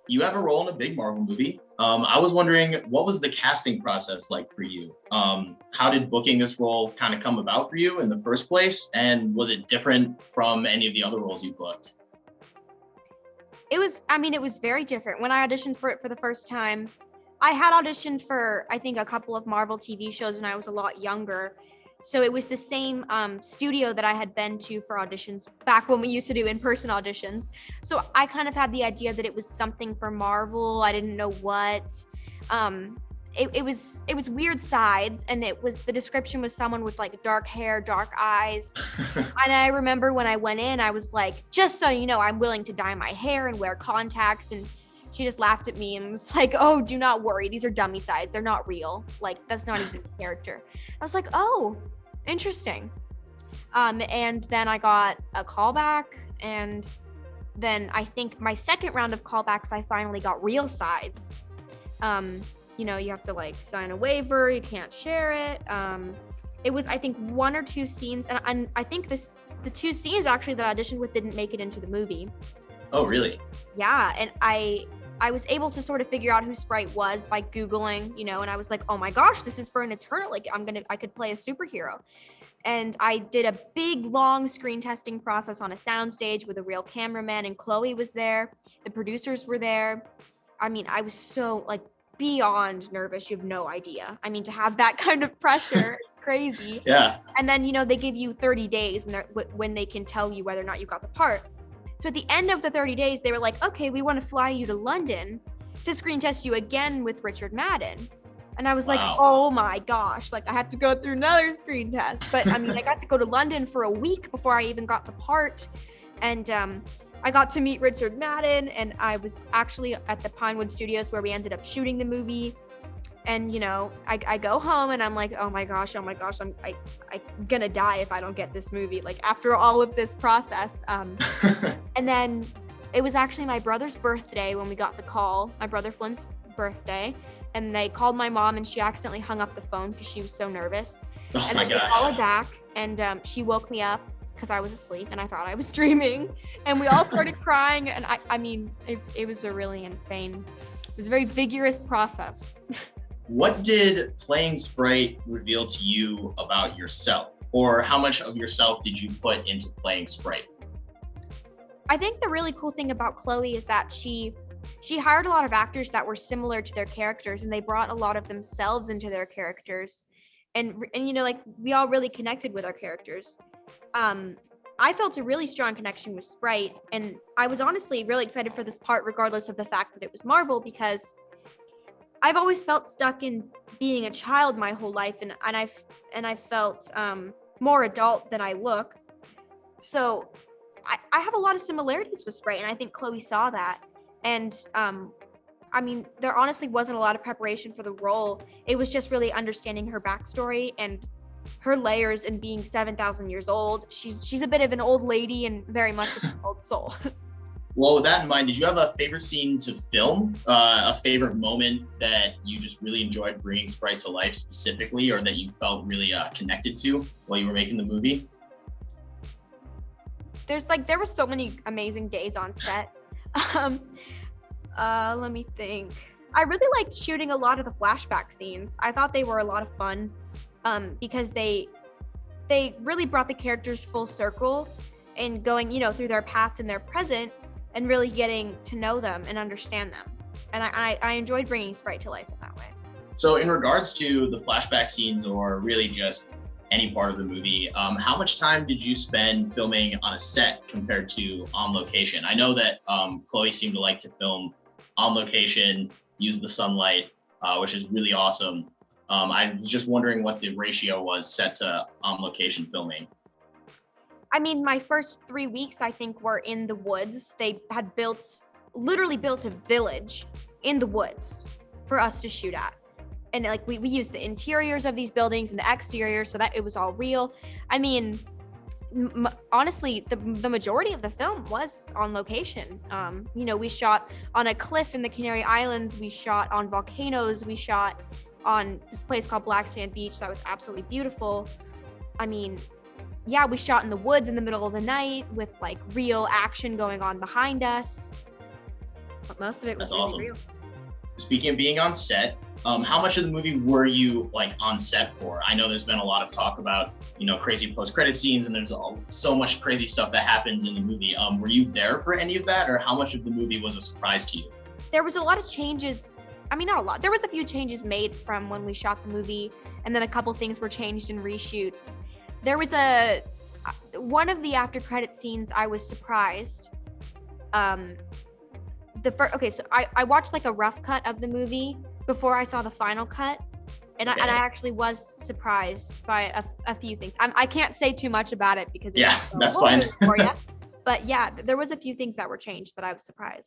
you have a role in a big Marvel movie. I was wondering, what was the casting process like for you? How did booking this role kind of come about for you in the first place? And was it different from any of the other roles you booked? It was very different. When I auditioned for it for the first time, I had auditioned for, I think, a couple of Marvel TV shows when I was a lot younger. So it was the same studio that I had been to for auditions back when we used to do in-person auditions. So I kind of had the idea that it was something for Marvel. I didn't know what. It was Weird Sides, and the description was someone with like dark hair, dark eyes. And I remember when I went in, I was like, just so you know, I'm willing to dye my hair and wear contacts. And she just laughed at me and was like, oh, do not worry. These are dummy sides. They're not real. Like, that's not even a character. I was like, oh, interesting. And then I got a callback. And then I think my second round of callbacks, I finally got real sides. You have to like sign a waiver. You can't share it. It was, I think, one or two scenes. And I think the two scenes actually that I auditioned with didn't make it into the movie. Oh, really? Yeah, and I was able to sort of figure out who Sprite was by Googling, and I was like, oh my gosh, this is for an Eternal, like I could play a superhero. And I did a big, long screen testing process on a soundstage with a real cameraman, and Chloe was there. The producers were there. I was so like beyond nervous. You have no idea. To have that kind of pressure, it's crazy. Yeah. And then, they give you 30 days and when they can tell you whether or not you got the part. So at the end of the 30 days, they were like, okay, we want to fly you to London to screen test you again with Richard Madden. And I was like, oh my gosh, like I have to go through another screen test. But I got to go to London for a week before I even got the part. And I got to meet Richard Madden, and I was actually at the Pinewood Studios where we ended up shooting the movie. And, I go home and I'm like, oh my gosh, I'm gonna die if I don't get this movie, like after all of this process. And then it was actually my brother's birthday when we got the call, my brother Flynn's birthday. And they called my mom, and she accidentally hung up the phone because she was so nervous. Oh and my then gosh. they called her back, and she woke me up because I was asleep and I thought I was dreaming. And we all started crying. And it was a really insane, it was a very vigorous process. What did playing Sprite reveal to you about yourself? Or how much of yourself did you put into playing Sprite? I think the really cool thing about Chloe is that she hired a lot of actors that were similar to their characters, and they brought a lot of themselves into their characters. And like we all really connected with our characters. I felt a really strong connection with Sprite, and I was honestly really excited for this part regardless of the fact that it was Marvel, because I've always felt stuck in being a child my whole life, and I felt more adult than I look. So I have a lot of similarities with Sprite, and I think Chloe saw that. And there honestly wasn't a lot of preparation for the role. It was just really understanding her backstory and her layers, and being 7,000 years old. She's a bit of an old lady and very much an old soul. Well, with that in mind, did you have a favorite scene to film? A favorite moment that you just really enjoyed bringing Sprite to life specifically, or that you felt really connected to while you were making the movie? There were so many amazing days on set. Let me think. I really liked shooting a lot of the flashback scenes. I thought they were a lot of fun, because they really brought the characters full circle and going, through their past and their present, and really getting to know them and understand them. And I enjoyed bringing Sprite to life in that way. So in regards to the flashback scenes, or really just any part of the movie, how much time did you spend filming on a set compared to on location? I know that Chloe seemed to like to film on location, use the sunlight, which is really awesome. I was just wondering what the ratio was set to on location filming. My first 3 weeks, I think, were in the woods. They had literally built a village in the woods for us to shoot at. And like we used the interiors of these buildings and the exteriors so that it was all real. Honestly, the majority of the film was on location. We shot on a cliff in the Canary Islands. We shot on volcanoes. We shot on this place called Black Sand Beach that was absolutely beautiful. We shot in the woods in the middle of the night with like real action going on behind us. Most of it was That's really awesome. real. Speaking of being on set, how much of the movie were you like on set for? I know there's been a lot of talk about, crazy post-credit scenes, and there's so much crazy stuff that happens in the movie. Were you there for any of that, or how much of the movie was a surprise to you? There was a lot of changes. I mean, not a lot. There was a few changes made from when we shot the movie, and then a couple things were changed in reshoots. There was one of the after credit scenes I was surprised. So I watched like a rough cut of the movie before I saw the final cut, and I actually was surprised by a few things. I can't say too much about it because that's fine. for you. But yeah, there was a few things that were changed that I was surprised.